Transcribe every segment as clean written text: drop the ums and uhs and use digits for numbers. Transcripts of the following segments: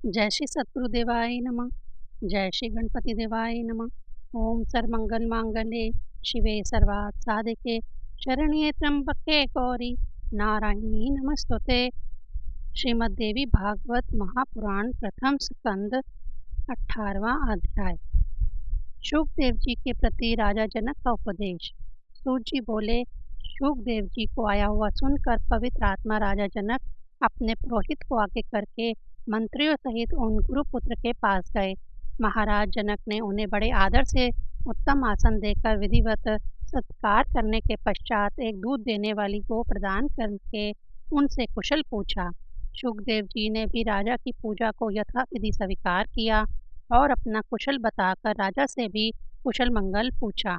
जय श्री सद्गुरुदेवाय नमः। जय श्री गणपति देवाय नमः। ओम सर्वमंगल मांगल्ये शिवे सर्वार्थ साधिके शरण्ये त्र्यंबके गौरी नारायणी नमस्तुते। श्रीमद् देवी भागवत महापुराण प्रथम स्कंद 18वां अध्याय। शुकदेव जी के प्रति राजा जनक का उपदेश। सूत जी बोले, शुकदेव जी को आया हुआ सुनकर पवित्र आत्मा राजा जनक अपने पुरोहित को आगे करके मंत्रियों सहित उन गुरुपुत्र के पास गए। महाराज जनक ने उन्हें बड़े आदर से उत्तम आसन देकर विधिवत सत्कार करने के पश्चात एक दूध देने वाली गौ प्रदान करके उनसे कुशल पूछा। शुकदेव जी ने भी राजा की पूजा को यथाविधि स्वीकार किया और अपना कुशल बताकर राजा से भी कुशल मंगल पूछा।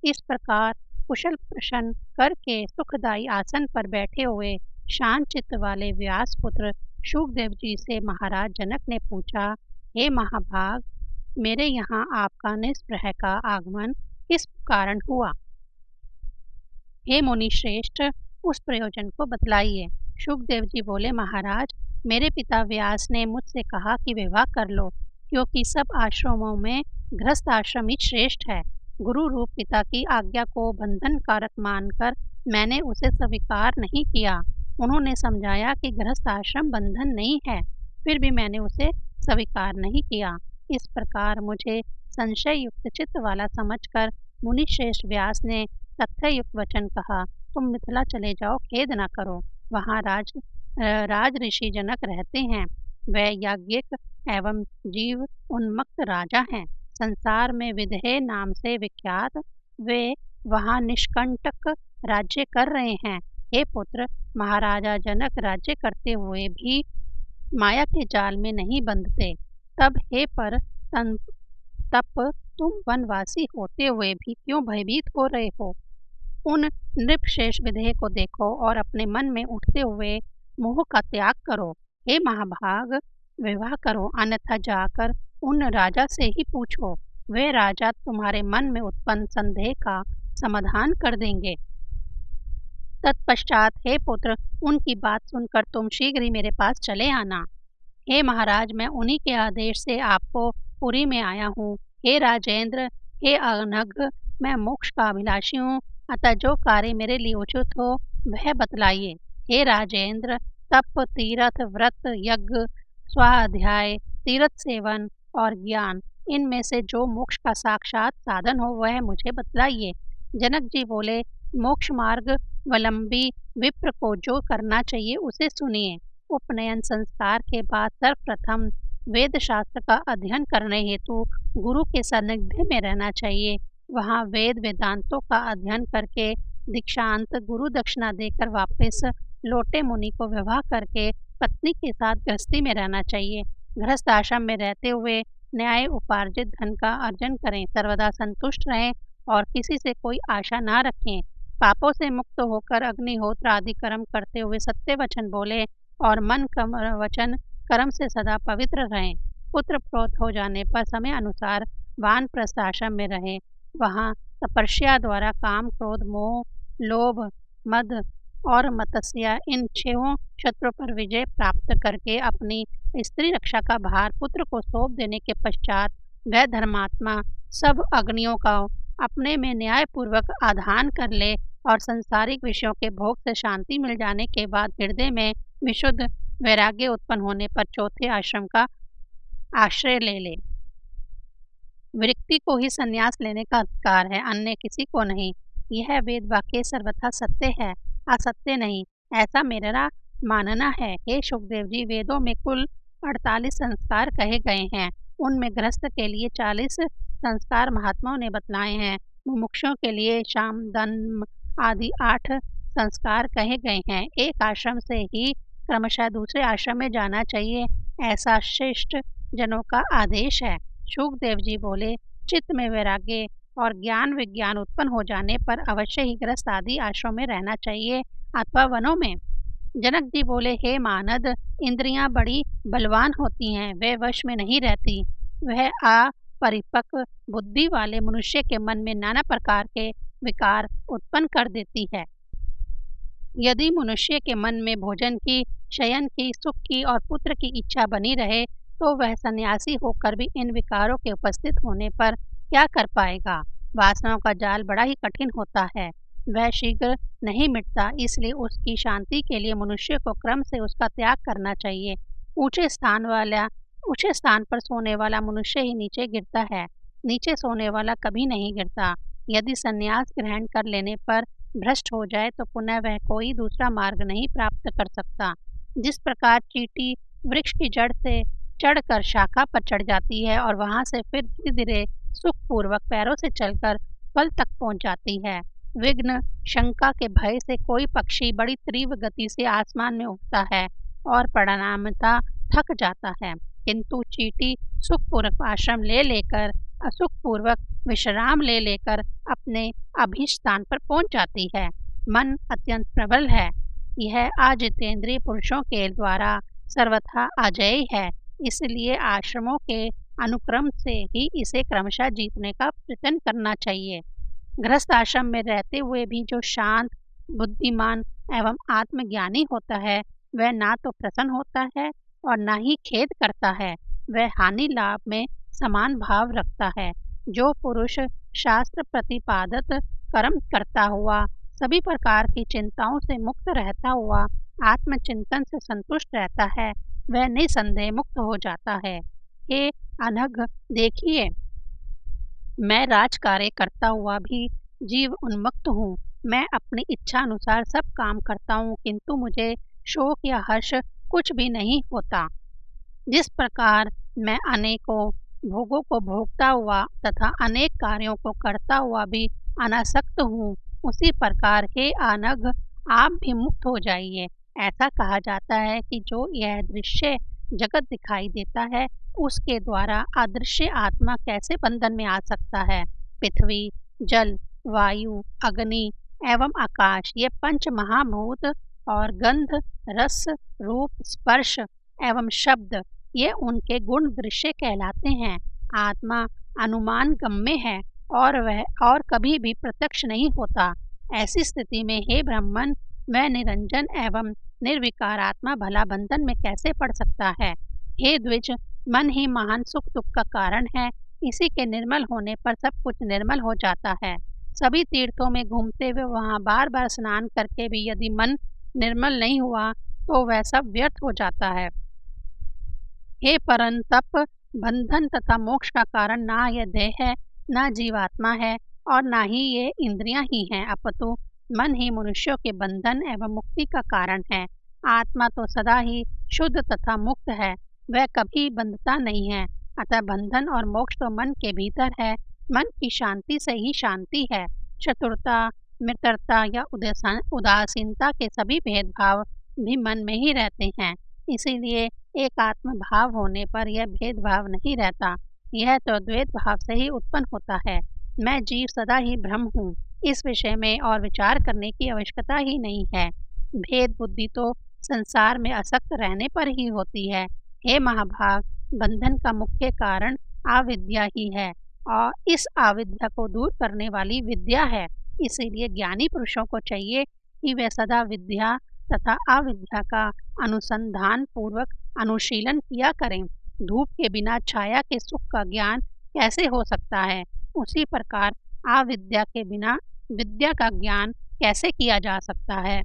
इस प्रकार कुशल प्रश्न करके सुखदायी आसन पर बैठे हुए शांत चित्त वाले व्यास पुत्र शुकदेव जी से महाराज जनक ने पूछा, हे महाभाग, मेरे यहाँ आपका निस्पृह का आगमन किस कारण हुआ? हे मुनि श्रेष्ठ, उस प्रयोजन को बतलाइए। शुकदेव जी बोले, महाराज, मेरे पिता व्यास ने मुझसे कहा कि विवाह कर लो, क्योंकि सब आश्रमों में गृहस्थ आश्रम ही श्रेष्ठ है। गुरु रूप पिता की आज्ञा को बंधन कारक मानकर मैंने उसे स्वीकार नहीं किया। उन्होंने समझाया कि गृहस्थ आश्रम बंधन नहीं है, फिर भी मैंने उसे स्वीकार नहीं किया। इस प्रकार मुझे संशय युक्त चित्त वाला समझकर मुनि श्रेष्ठ व्यास ने तथ्य युक्त वचन कहा, तुम मिथिला चले जाओ, खेद न करो। वहाँ राज ऋषि जनक रहते हैं। वे याज्ञिक एवं जीव उन्मक्त राजा हैं। संसार में विदेह नाम से विख्यात वे वहाँ निष्कंटक राज्य कर रहे हैं। हे पुत्र, महाराजा जनक राज्य करते हुए भी माया के जाल में नहीं बंधते। तब तुम वनवासी होते हुए भी क्यों भयभीत हो रहे हो? उन नृपशेष विदेह को देखो और अपने मन में उठते हुए मोह का त्याग करो। हे महाभाग, विवाह करो, अन्यथा जाकर उन राजा से ही पूछो। वे राजा तुम्हारे मन में उत्पन्न संदेह का समाधान कर देंगे। तत्पश्चात हे पुत्र, उनकी बात सुनकर तुम शीघ्र ही मेरे पास चले आना। हे महाराज, मैं उन्हीं के आदेश से आपको पुरी में आया हूँ। हे राजेंद्र, हे अनघ, मैं मोक्ष का अभिलाषी हूँ, अतः जो कार्य मेरे लिए उचित हो वह बतलाइए। हे राजेंद्र, तप, तीर्थ, व्रत, यज्ञ, स्वाध्याय, तीर्थ सेवन और ज्ञान, इनमें से जो मोक्ष का साक्षात साधन हो वह मुझे बतलाइए। जनक जी बोले, मोक्ष मार्ग अवलंबी विप्र को जो करना चाहिए उसे सुनिए। उपनयन संस्कार के बाद सर्वप्रथम वेद शास्त्र का अध्ययन करने हेतु गुरु के सानिध्य में रहना चाहिए। वहाँ वेद वेदांतों का अध्ययन करके दीक्षांत गुरु दक्षिणा देकर वापस लौटे मुनि को विवाह करके पत्नी के साथ गृहस्थी में रहना चाहिए। गृहस्थ आश्रम में रहते हुए न्याय उपार्जित धन का अर्जन करें, सर्वदा संतुष्ट रहें और किसी से कोई आशा ना रखें। पापों से मुक्त होकर अग्निहोत्र आदि कर्म करते हुए सत्य वचन बोले और मन वचन कर्म से सदा पवित्र रहें। पुत्र प्रोत हो जाने पर समय अनुसार वानप्रस्थ आश्रम में रहें। वहाँ तपस्या द्वारा काम, क्रोध, मोह, लोभ, मद और मत्स्य, इन 6 शत्रु पर विजय प्राप्त करके अपनी स्त्री रक्षा का भार पुत्र को सौंप देने के पश्चात वह धर्मात्मा सब अग्नियों का अपने में न्यायपूर्वक आधान कर ले और सांसारिक विषयों के भोग से शांति मिल जाने के बाद हृदय में विशुद्ध वैराग्य उत्पन्न होने पर चौथे आश्रम का आश्रय ले ले। व्यक्ति को ही संन्यास लेने का अधिकार है, अन्य किसी को नहीं। यह वेद वाक्य सर्वथा सत्य है, असत्य नहीं, ऐसा मेरा मानना है। हे शुकदेव जी, वेदों में कुल 48 संस्कार कहे गए हैं। उनमें गृहस्थ के लिए 40 संस्कार महात्माओं ने बतलाए हैं। मुमुक्षुओं के लिए शाम, दम आदि 8 संस्कार कहे गए हैं। एक आश्रम से ही क्रमशः दूसरे आश्रम में जाना चाहिए, ऐसा श्रेष्ठ जनों का आदेश है। शुकदेव जी बोले, चित्त में वैराग्य और ज्ञान विज्ञान उत्पन्न हो जाने पर अवश्य ही गृहस्थ आदि आश्रम में रहना चाहिए अथवा वनों में। जनक जी बोले, हे मानद, इंद्रियां बड़ी बलवान होती हैं, वे वश में नहीं रहती। वह अपरिपक्व बुद्धि वाले मनुष्य के मन में नाना प्रकार के विकार उत्पन्न कर देती है। यदि मनुष्य के मन में भोजन की, शयन की, सुख की और पुत्र की इच्छा बनी रहे तो वह सन्यासी होकर भी इन विकारों के उपस्थित होने पर क्या कर पाएगा। वासनाओं का जाल बड़ा ही कठिन होता है, वह शीघ्र नहीं मिटता, इसलिए उसकी शांति के लिए मनुष्य को क्रम से उसका त्याग करना चाहिए। ऊंचे स्थान वाला ऊंचे स्थान पर सोने वाला मनुष्य ही नीचे गिरता है, नीचे सोने वाला कभी नहीं गिरता। यदि संन्यास ग्रहण कर लेने पर भ्रष्ट हो जाए तो पुनः वह कोई दूसरा मार्ग नहीं प्राप्त कर सकता। जिस प्रकार चींटी वृक्ष की जड़ से चढ़कर शाखा पर चढ़ जाती है और वहां से फिर धीरे धीरे सुखपूर्वक पैरों से चलकर फल तक पहुंच जाती है, विघ्न शंका के भय से कोई पक्षी बड़ी तीव्र गति से आसमान में उड़ता है और परिणामतः थक जाता है, किंतु चींटी सुखपूर्वक आश्रम ले लेकर असुखपूर्वक विश्राम ले लेकर अपने अभीष्ट स्थान पर पहुंच जाती है। मन अत्यंत प्रबल है, यह अजितेंद्रिय पुरुषों के द्वारा सर्वथा अजेय है, इसलिए आश्रमों के अनुक्रम से ही इसे क्रमशः जीतने का प्रयत्न करना चाहिए। गृहस्थ आश्रम में रहते हुए भी जो शांत, बुद्धिमान एवं आत्मज्ञानी होता है, वह ना तो प्रसन्न होता है और ना ही खेद करता है, वह हानि लाभ में समान भाव रखता है। जो पुरुष शास्त्र प्रतिपादित कर्म करता हुआ सभी प्रकार की चिंताओं से मुक्त रहता हुआ आत्मचिंतन से संतुष्ट रहता है, वह निसंदेह मुक्त हो जाता है। हे अनघ, देखिए, मैं राजकार्य करता हुआ भी जीव उन्मुक्त हूँ। मैं अपनी इच्छा अनुसार सब काम करता हूँ, किंतु मुझे शोक या हर्ष कुछ भी नहीं होता। जिस प्रकार मैं अनेकों भोगों को भोगता हुआ तथा अनेक कार्यों को करता हुआ भी अनासक्त हूँ, उसी प्रकार हे अनघ, आप भी मुक्त हो जाइए। ऐसा कहा जाता है कि जो यह दृश्य जगत दिखाई देता है, उसके द्वारा अदृश्य आत्मा कैसे बंधन में आ सकता है। पृथ्वी, जल, वायु, अग्नि एवं आकाश, ये पंच महाभूत और गंध, रस, रूप, स्पर्श एवं शब्द, ये उनके गुण दृश्य कहलाते हैं। आत्मा अनुमान गम्य है और वह और कभी भी प्रत्यक्ष नहीं होता। ऐसी स्थिति में हे ब्राह्मण, वह निरंजन एवं निर्विकार आत्मा भला बंधन में कैसे पड़ सकता है। हे द्विज, मन ही महान सुख दुख का कारण है, इसी के निर्मल होने पर सब कुछ निर्मल हो जाता है। सभी तीर्थों में घूमते हुए वहाँ बार बार स्नान करके भी यदि मन निर्मल नहीं हुआ तो वह सब व्यर्थ हो जाता है। हे परंतप, बंधन तथा मोक्ष का कारण ना यह देह है, ना जीवात्मा है और ना ही ये इंद्रियां ही हैं, अपितु मन ही मनुष्यों के बंधन एवं मुक्ति का कारण है। आत्मा तो सदा ही शुद्ध तथा मुक्त है, वह कभी बंधता नहीं है, अतः बंधन और मोक्ष तो मन के भीतर है। मन की शांति से ही शांति है। चतुरता, मित्रता या उदासीनता के सभी भेदभाव भी मन में ही रहते हैं, इसीलिए एक आत्म भाव होने पर यह भेदभाव नहीं रहता, यह तो द्वैत भाव से ही उत्पन्न होता है। मैं जीव सदा ही ब्रह्म हूँ, इस विषय में और विचार करने की आवश्यकता ही नहीं है। भेद बुद्धि तो संसार में असक्त रहने पर ही होती है। हे महाभाग, बंधन का मुख्य कारण अविद्या ही है और इस अविद्या को दूर करने वाली विद्या है। इसीलिए ज्ञानी पुरुषों को चाहिए कि वे सदा विद्या तथा अविद्या का अनुसंधान पूर्वक अनुशीलन किया करें। धूप के बिना छाया के सुख का ज्ञान कैसे हो सकता है, उसी प्रकार अविद्या के बिना विद्या का ज्ञान कैसे किया जा सकता है।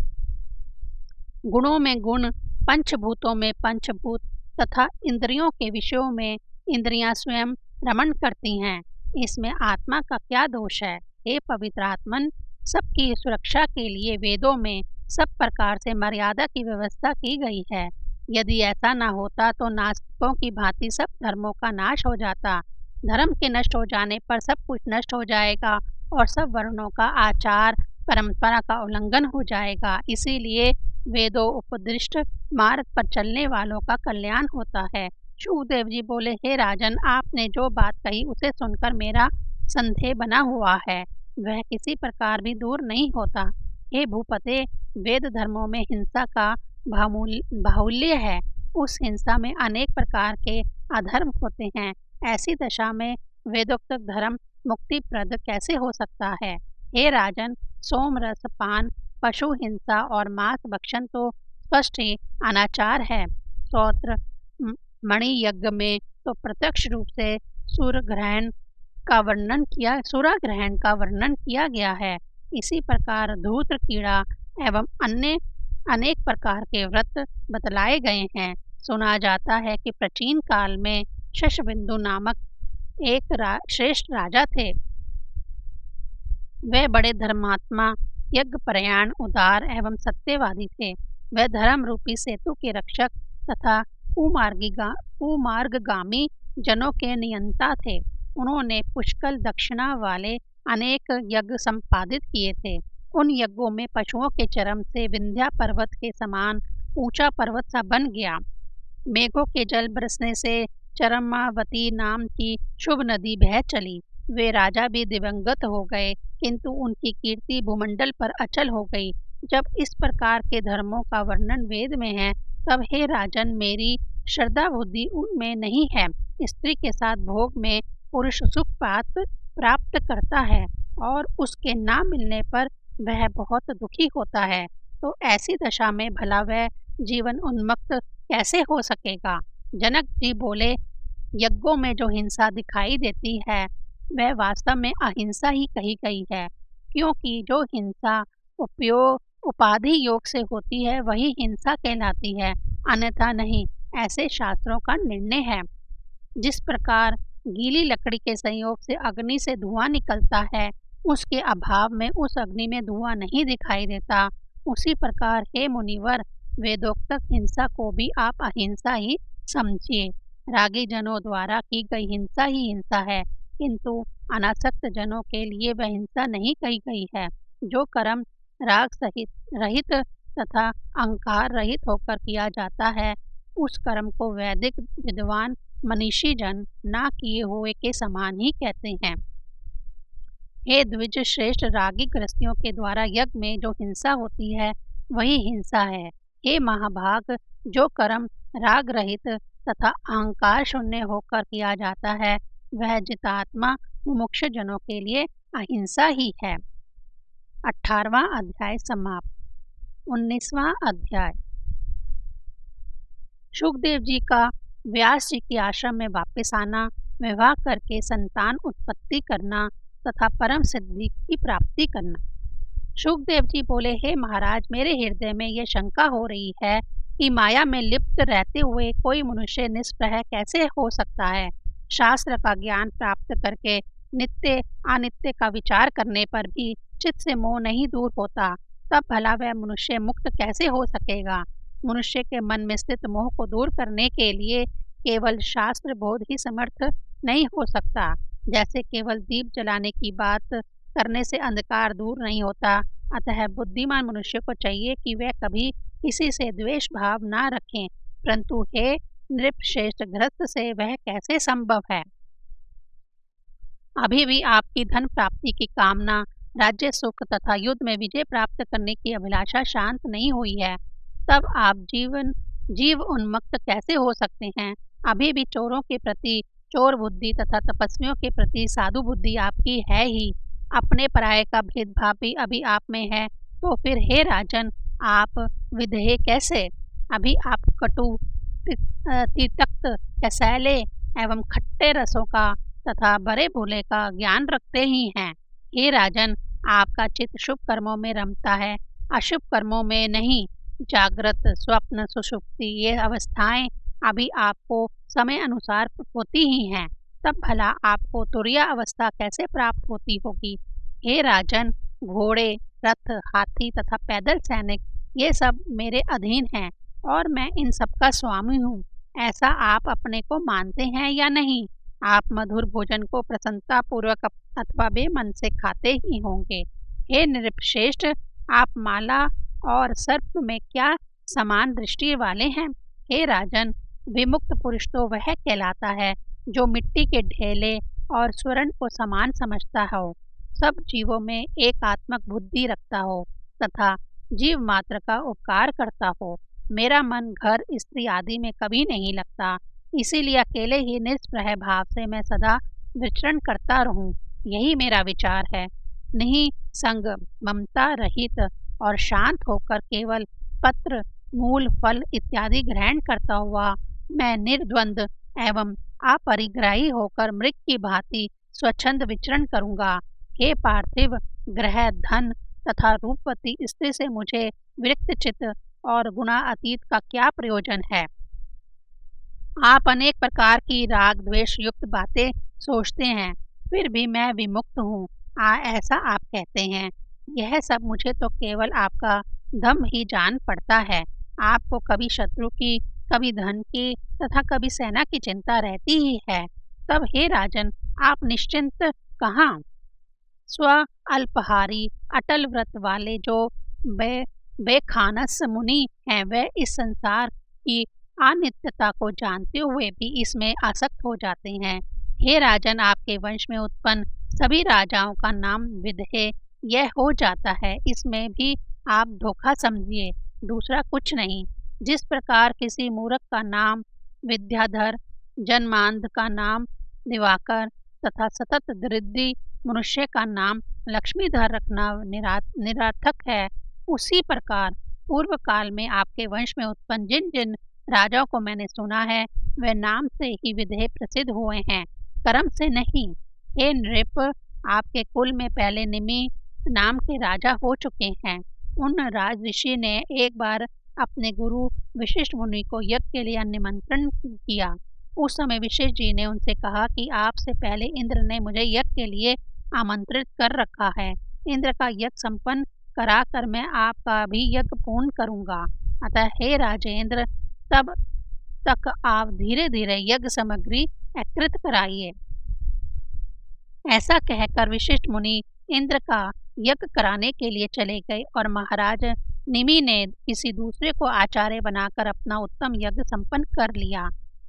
गुणों में गुण, पंचभूतों में पंचभूत तथा इंद्रियों के विषयों में इंद्रियां स्वयं रमण करती हैं, इसमें आत्मा का क्या दोष है। हे पवित्र आत्मन, सबकी सुरक्षा के लिए वेदों में सब प्रकार से मर्यादा की व्यवस्था की गई है। यदि ऐसा न होता तो नास्तिकों की भांति सब धर्मों का नाश हो जाता। धर्म के नष्ट हो जाने पर सब कुछ नष्ट हो जाएगा और सब वर्णों का आचार परंपरा का उल्लंघन हो जाएगा। इसीलिए वेदों उपदिष्ट मार्ग पर चलने वालों का कल्याण होता है। शुकदेव जी बोले, हे राजन, आपने जो बात कही उसे सुनकर मेरा संदेह बना हुआ है, वह किसी प्रकार भी दूर नहीं होता। हे भूपते, वेद धर्मों में हिंसा का बाहुल्य है, उस हिंसा में अनेक प्रकार के अधर्म होते हैं। ऐसी दशा में वेदोक्त धर्म मुक्तिप्रद कैसे हो सकता है। हे राजन, सोमरस पान, पशु हिंसा और मांस भक्षण तो स्पष्ट ही अनाचार है। श्रोत्र मणि यज्ञ में तो प्रत्यक्ष रूप से सूर्य ग्रहण का वर्णन किया गया है। इसी प्रकार धूर्त कीड़ा एवं अन्य अनेक प्रकार के व्रत बतलाए गए हैं। सुना जाता है कि प्राचीन काल में शशबिंदु नामक एक श्रेष्ठ राजा थे। वे बड़े धर्मात्मा, यज्ञपरायण, उदार एवं सत्यवादी थे। वे धर्म रूपी सेतु के रक्षक तथा कुमार्गगामी जनों के नियंता थे। उन्होंने पुष्कल दक्षिणा वाले अनेक यज्ञ संपादित किए थे। उन यज्ञों में पशुओं के चर्म से विंध्या पर्वत के समान ऊंचा पर्वत सा बन गया। मेघों के जल बरसने से चरमावती नाम की शुभ नदी बह चली। वे राजा भी दिवंगत हो गए, किंतु उनकी कीर्ति भूमंडल पर अचल हो गई। जब इस प्रकार के धर्मों का वर्णन वेद में है, तब हे राजन, मेरी श्रद्धा बुद्धि उनमें नहीं है। स्त्री के साथ भोग में पुरुष सुख प्राप्त करता है और उसके ना मिलने पर वह बहुत दुखी होता है, तो ऐसी दशा में भला वह जीवन उन्मुक्त कैसे हो सकेगा। जनक जी बोले, यज्ञों में जो हिंसा दिखाई देती है वह वास्तव में अहिंसा ही कही गई है, क्योंकि जो हिंसा उपाधि योग से होती है वही हिंसा कहलाती है, अन्यथा नहीं, ऐसे शास्त्रों का निर्णय है। जिस प्रकार गीली लकड़ी के संयोग से अग्नि से धुआं निकलता है, उसके अभाव में उस अग्नि में धुआं नहीं दिखाई देता, उसी प्रकार हे मुनिवर, वेदोक्त हिंसा को भी आप अहिंसा ही समझिए। रागी जनों द्वारा की गई हिंसा ही हिंसा है, किंतु अनासक्त जनों के लिए वह हिंसा नहीं कही गई है। जो कर्म राग सहित रहित तथा अहंकार रहित होकर किया जाता है, उस कर्म को वैदिक विद्वान मनीषी जन ना किए हुए के समान ही कहते हैं। हे द्विज श्रेष्ठ, रागी गृहस्थियों के द्वारा यज्ञ में जो हिंसा होती है वही हिंसा है। हे महाभाग, जो कर्म राग रहित तथा अहंकार शून्य होकर किया जाता है वह जितात्मा मुमुक्ष जनों के लिए अहिंसा ही है। 18वां अध्याय समाप्त। 19वां अध्याय। शुकदेव जी का व्यास जी के आश्रम में वापस आना, विवाह करके संतान उत्पत्ति करना तथा परम सिद्धि की प्राप्ति करना। शुकदेव जी बोले, हे महाराज, मेरे हृदय में यह शंका हो रही है कि माया में लिप्त रहते हुए कोई मनुष्य निष्प्रह कैसे हो सकता है। शास्त्र का ज्ञान प्राप्त करके नित्य अनित्य का विचार करने पर भी चित्त से मोह नहीं दूर होता, तब भला वह मनुष्य मुक्त कैसे हो सकेगा। मनुष्य के मन में स्थित मोह को दूर करने के लिए केवल शास्त्र बोध ही समर्थ नहीं हो सकता। जैसे केवल दीप जलाने की बात करने से अंधकार दूर नहीं होता, अतः बुद्धिमान मनुष्य को चाहिए कि वह कभी किसी से द्वेष भाव ना रखें। परंतु हे नृपश्रेष्ठ, गृहस्थ से वह कैसे संभव है। अभी भी आपकी धन प्राप्ति की कामना, राज्य सुख तथा युद्ध में विजय प्राप्त करने की अभिलाषा शांत नहीं हुई है, तब आप जीव उन्मुक्त कैसे हो सकते हैं। अभी भी चोरों के प्रति चोर बुद्धि तथा तपस्वियों के प्रति साधु बुद्धि आपकी है ही। अपने पराये का भेदभाव भी अभी आप में है, तो फिर हे राजन, आप विधेय कैसे। अभी आप कटु, तिक्त, कसैले एवं खट्टे रसों का तथा भरे भूले का ज्ञान रखते ही हैं। हे राजन, आपका चित्त शुभ कर्मों में रमता है, अशुभ कर्मों में नहीं। जागृत, स्वप्न, सुषुप्ति ये अवस्थाएं अभी आपको समय अनुसार होती ही हैं, तब भला आपको तुरीय अवस्था कैसे प्राप्त होती होगी। हे राजन, घोड़े, रथ, हाथी तथा पैदल सैनिक ये सब मेरे अधीन हैं और मैं इन सब का स्वामी हूँ। ऐसा आप अपने को मानते हैं या नहीं। आप मधुर भोजन को प्रसन्नता पूर्वक अथवा बेमन से खाते ही होंगे। हे नृपश्रेष्ठ, आप माला और सर्प में क्या समान दृष्टि वाले हैं। हे राजन, विमुक्त पुरुष तो वह कहलाता है जो मिट्टी के ढेले और स्वर्ण को समान समझता हो, सब जीवों में एकात्मक बुद्धि रखता हो तथा जीव मात्र का उपकार करता हो। मेरा मन घर, स्त्री आदि में कभी नहीं लगता, इसीलिए अकेले ही निष्प्रह भाव से मैं सदा विचरण करता रहूं, यही मेरा विचार है। नहीं संग, ममता रहित और शांत होकर केवल पत्र, मूल, फल इत्यादि ग्रहण करता हुआ मैं निर्द्वंद एवं अपरिग्राही होकर मृग की भांति स्वच्छंद विचरण करूंगा। हे पार्थिव, ग्रह, धन तथा रूपवती स्त्री से मुझे विरक्त चित्त और गुणा अतीत का क्या प्रयोजन है। आप अनेक प्रकार की राग द्वेष युक्त बातें सोचते हैं, फिर भी मैं विमुक्त हूँ, ऐसा आप कहते हैं। यह सब मुझे तो केवल आपका दम ही जान पड़ता है। आपको कभी शत्रु की, कभी धन की तथा कभी सेना की चिंता रहती ही है। तब हे राजन, आप निश्चिंत कहाँ? स्व अल्पहारी अटल व्रत वाले जो बे बेखानस मुनि हैं, वे इस संसार की अनित्यता को जानते हुए भी इसमें आसक्त हो जाते हैं। हे राजन, आपके वंश में उत्पन्न सभी राजाओं का नाम विदेह यह हो जाता है, इसमें भी आप धोखा समझिए, दूसरा कुछ नहीं। जिस प्रकार किसी मूर्ख का नाम विद्याधर, जन्मांध का नाम दिवाकर तथा सतत दरिद्री मनुष्य का नाम लक्ष्मीधर रखना निरर्थक है, उसी प्रकार पूर्व काल में आपके वंश में उत्पन्न जिन जिन राजाओं को मैंने सुना है, वे नाम से ही विदेह प्रसिद्ध हुए हैं, कर्म से नहीं। हे नृप, आपके कुल में पहले निमि नाम के राजा हो चुके हैं। उन राज ऋषि ने एक बार अपने गुरु विशिष्ट मुनि को यज्ञ के लिए निमंत्रण किया। उस समय विशिष्ट जी ने उनसे कहा कि आपसे पहले इंद्र ने मुझे यज्ञ के लिए आमंत्रित कर रखा है। इंद्र का यज्ञ संपन्न कराकर मैं आपका भी यज्ञ पूर्ण करूंगा। अतः हे राजेंद्र, तब तक आप धीरे धीरे यज्ञ सामग्री एकत्रित कराइए। ऐसा कहकर विशिष्ट मुनि इंद्र का यज्ञ कराने के लिए चले गए और महाराज निमि ने किसी दूसरे को आचार्य बनाकर अपना उत्तम यज्ञ संपन्न कर लिया।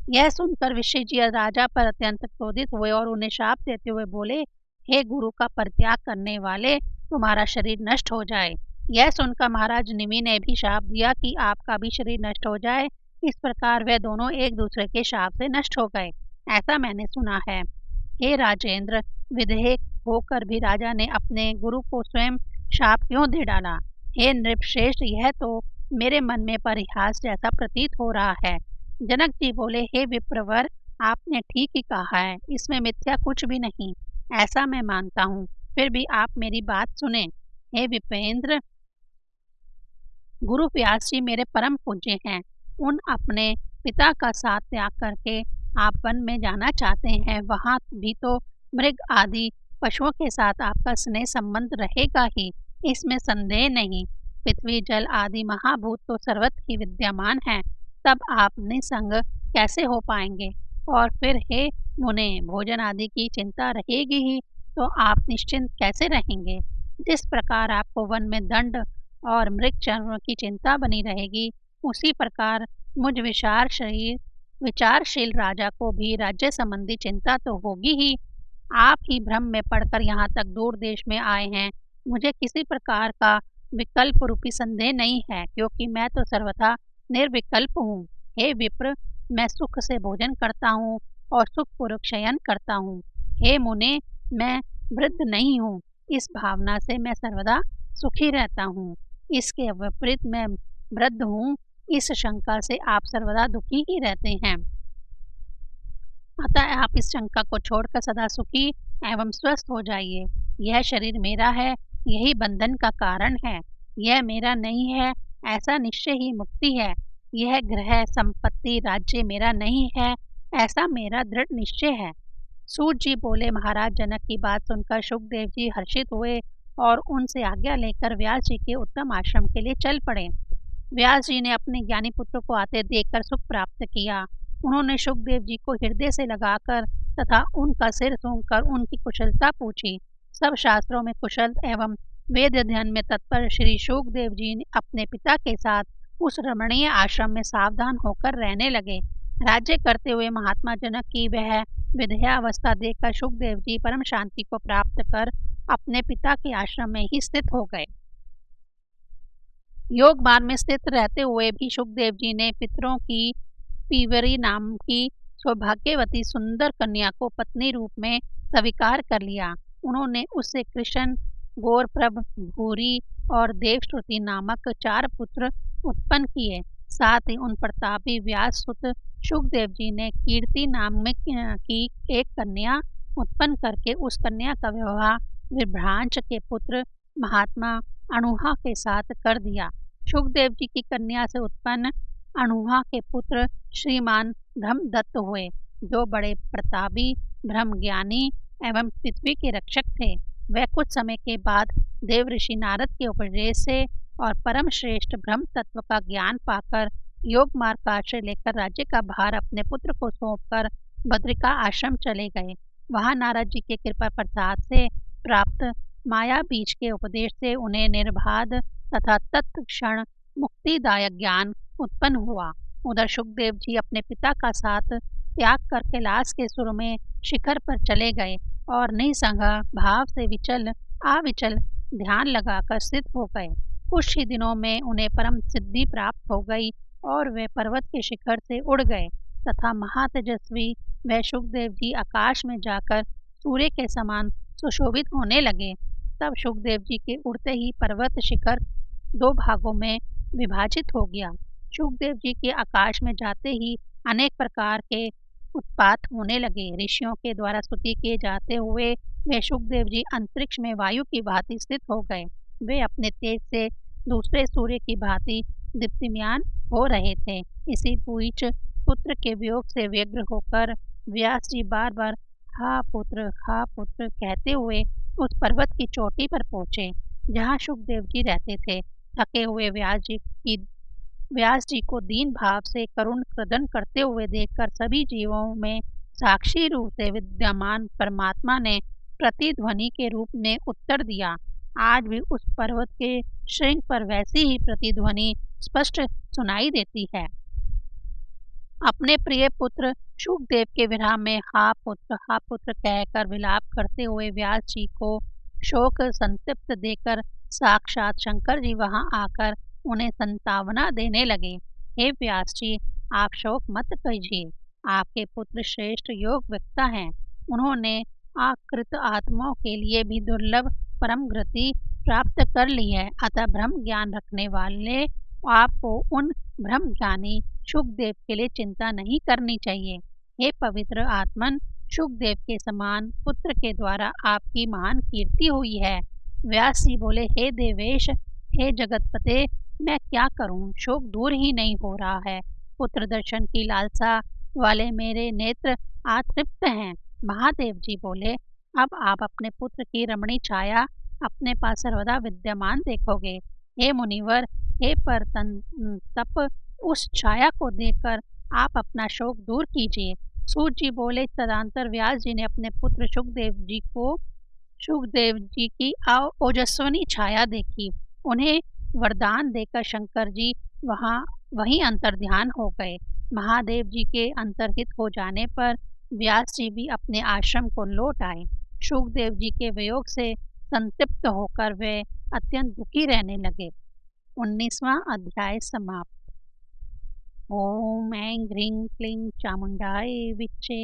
यह सुनकर विशिष्ट जी राजा पर अत्यंत क्रोधित हुए और उन्हें शाप देते हुए बोले, हे गुरु का परित्याग करने वाले, तुम्हारा शरीर नष्ट हो जाए। यह सुनकर महाराज निमि ने भी शाप दिया कि आपका भी शरीर नष्ट हो जाए। इस प्रकार वे दोनों एक दूसरे के शाप से नष्ट हो गए, ऐसा मैंने सुना है। हे राजेंद्र, विदेह होकर भी राजा ने अपने गुरु को स्वयं शाप क्यों दे डाला? हे नृपश्रेष्ठ, यह तो मेरे मन में परिहास जैसा प्रतीत हो रहा है। जनक जी बोले, हे विप्रवर, आपने ठीक ही कहा है, इसमें मिथ्या कुछ भी नहीं, ऐसा मैं मानता हूँ। फिर भी आप मेरी बात सुने। हे विपेंद्र, गुरु व्यास जी मेरे परम पूज्य हैं। उन अपने पिता का साथ त्याग करके आप वन में जाना चाहते हैं, वहाँ भी तो मृग आदि पशुओं के साथ आपका स्नेह संबंध रहेगा ही, इसमें संदेह नहीं। पृथ्वी जल आदि महाभूत तो सर्वत्र ही विद्यमान हैं, तब आप निसंग कैसे हो पाएंगे? और फिर हे मुने, भोजन आदि की चिंता रहेगी ही, तो आप निश्चिंत कैसे रहेंगे? जिस प्रकार आपको वन में दंड और मृग चर्म की चिंता बनी रहेगी, उसी प्रकार मुझ विचारशील राजा को भी राज्य संबंधी चिंता तो होगी ही। आप ही भ्रम में पड़कर यहाँ तक दूर देश में आए हैं। मुझे किसी प्रकार का विकल्प रूपी संदेह नहीं है, क्योंकि मैं तो सर्वथा निर्विकल्प हूँ। हे विप्र, मैं सुख से भोजन करता हूँ और सुखपूर्वक शयन करता हूँ। हे मुने, मैं वृद्ध नहीं हूँ, इस भावना से मैं सर्वदा सुखी रहता हूँ। इसके विपरीत मैं वृद्ध हूँ, इस शंका से आप सर्वदा दुखी ही रहते हैं। अतः आप इस शंका को छोड़कर सदा सुखी एवं स्वस्थ हो जाइए। यह शरीर मेरा है, यही बंधन का कारण है। यह मेरा नहीं है, ऐसा निश्चय ही मुक्ति है। यह ग्रह संपत्ति राज्य मेरा नहीं है, ऐसा मेरा दृढ़ निश्चय है। सूत जी बोले, महाराज जनक की बात सुनकर सुखदेव जी हर्षित हुए और उनसे आज्ञा लेकर व्यास जी के उत्तम आश्रम के लिए चल पड़े। व्यास जी ने अपने ज्ञानी पुत्र को आते देखकर सुख प्राप्त किया। उन्होंने सुखदेव जी को हृदय से लगाकर तथा उनका सिर सूंघकर उनकी कुशलता पूछी। सब शास्त्रों में कुशल एवं वेद अध्ययन में तत्पर श्री सुखदेव जी ने अपने पिता के साथ उस रमणीय आश्रम में सावधान होकर रहने लगे। राज्य करते हुए महात्मा जनक की वह विधेयावस्था देखकर सुखदेव जी परम शांति को प्राप्त कर अपने पिता के आश्रम में ही स्थित हो गए। योग मार्ग में स्थित रहते हुए भी सुखदेव जी ने पितरों की पीवरी नाम की सौभाग्यवती सुंदर कन्या को पत्नी रूप में स्वीकार कर लिया। उन्होंने उससे कृष्ण, गौरप्रभ, भूरी और देवश्रुति नामक 4 पुत्र उत्पन्न किए। साथ ही उन प्रतापी व्यास सुत शुकदेव जी ने कीर्ति नाम की एक कन्या उत्पन्न करके उस कन्या का विवाह विभ्रांच के पुत्र महात्मा अणुहा के साथ कर दिया। शुकदेव जी की कन्या से उत्पन्न अणुहा के पुत्र श्रीमान धर्मदत्त हुए, जो बड़े प्रतापी ब्रह्म ज्ञानी एवं पृथ्वी के रक्षक थे। वह कुछ समय के बाद देव ऋषि नारद के उपदेश से और परम श्रेष्ठ ब्रह्म तत्व का ज्ञान पाकर योग मार्ग का आश्रय लेकर राज्य का भार अपने पुत्र को सौंपकर बद्रिका आश्रम चले गए। वहां नारद जी के कृपा प्रसाद से प्राप्त माया बीज के उपदेश से उन्हें निर्बाध तथा तत्क्षण मुक्तिदायक ज्ञान उत्पन्न हुआ। उधर शुकदेव जी अपने पिता का साथ त्याग कर कैलाश के सुर में शिखर पर चले गए और निसंग भाव से अविचल ध्यान लगाकर स्थित हो गए। कुछ ही दिनों में उन्हें परम सिद्धि प्राप्त हो गई और वे पर्वत के शिखर से उड़ गए तथा महातेजस्वी वह शुकदेव जी आकाश में जाकर सूर्य के समान सुशोभित होने लगे। तब शुकदेव जी के उड़ते ही पर्वत शिखर दो भागों में विभाजित हो गया। शुकदेव जी के आकाश में जाते ही अनेक प्रकार के उत्पात होने लगे। ऋषियों के द्वारा स्तुति किए जाते हुए वे शुकदेव जी अंतरिक्ष में वायु की भांति स्थित हो गए। वे अपने तेज से दूसरे सूर्य की भांति दीप्तिमान हो रहे थे। इसी बीच पुत्र के वियोग से व्यग्र होकर व्यास जी बार बार हा पुत्र कहते हुए उस पर्वत की चोटी पर पहुंचे जहाँ शुकदेव जी रहते थे। थके हुए व्यास जी को दीन भाव से करुण क्रदन करते हुए देखकर सभी जीवों में साक्षी रूप से विद्यमान परमात्मा ने प्रतिध्वनि के रूप में उत्तर दिया। आज भी उस पर्वत के श्रृंग पर वैसी ही प्रतिध्वनि स्पष्ट सुनाई देती है। अपने प्रिय पुत्र शुकदेव के विरह में हा पुत्र कहकर विलाप करते हुए व्यास जी को शोक संतप्त देकर साक्षात शंकर जी वहां आकर उन्हें संतावना देने लगे। हे व्यास जी, आप शोक मत कीजिए, आपके पुत्र श्रेष्ठ योग वक्ता हैं। उन्होंने आकृत आत्माओं के लिए भी दुर्लभ परम गति प्राप्त कर ली है। अतः ब्रह्म ज्ञान रखने वाले आपको उन ब्रह्म ज्ञानी शुकदेव के लिए चिंता नहीं करनी चाहिए। हे पवित्र आत्मन, शुकदेव के समान पुत्र के द्वारा आपकी महान कीर्ति हुई है। व्यास जी बोले, हे देवेश, हे जगतपते, मैं क्या करूं, शोक दूर ही नहीं हो रहा है। पुत्र दर्शन की लालसा वाले मेरे नेत्र आतृप्त हैं। महादेव जी बोले, अब आप अपने पुत्र की रमणी छाया अपने पास सर्वदा विद्यमान देखोगे। हे मुनिवर, हे तप, उस छाया को देखकर आप अपना शोक दूर कीजिए। सूत जी बोले, तदंतर व्यास जी ने अपने पुत्र शुकदेव जी की ओजस्वनी छाया देखी। उन्हें वरदान देकर शंकर जी वहीं अंतर्ध्यान हो गए। महादेव जी के अंतर्हित हो जाने पर व्यास जी भी अपने आश्रम को लौट आए। शुकदेव जी के वियोग से संतप्त होकर वे अत्यंत दुखी रहने लगे। 19वां अध्याय समाप्त। ओम ऐं ह्रीं क्लीं चामुंडाय विच्चे।